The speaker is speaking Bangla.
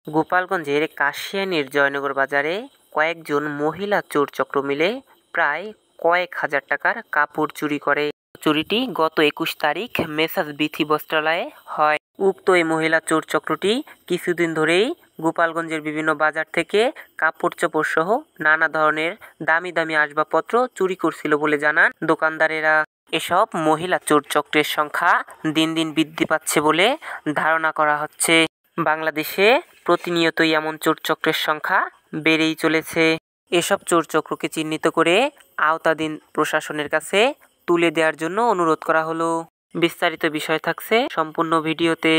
গোপালগঞ্জের কাশিয়ানীর জয়নগর বাজারে কয়েকজন মহিলা চোর চক্র মিলে প্রায় কয়েক হাজার টাকার কাপড় চুরি করে। চুরিটি গত 21 তারিখ মেসাজ বিথি বস্ত্রালয়ে হয়। উক্ত এই মহিলা চোর চক্রটি কিছুদিন ধরেই গোপালগঞ্জের বিভিন্ন বাজার থেকে কাপড় চোপড় সহ নানা ধরনের দামি দামি আসবাবপত্র চুরি করছিল বলে জানান দোকানদারেরা। এসব মহিলা চোর চক্রের সংখ্যা দিন দিন বৃদ্ধি পাচ্ছে বলে ধারণা করা হচ্ছে। বাংলাদেশে প্রতিনিয়তই এমন চোর চক্রের সংখ্যা বেড়েই চলেছে। এসব চোর চক্রকে চিহ্নিত করে আওতাধীন প্রশাসনের কাছে তুলে দেওয়ার জন্য অনুরোধ করা হলো। বিস্তারিত বিষয় থাকছে সম্পূর্ণ ভিডিওতে।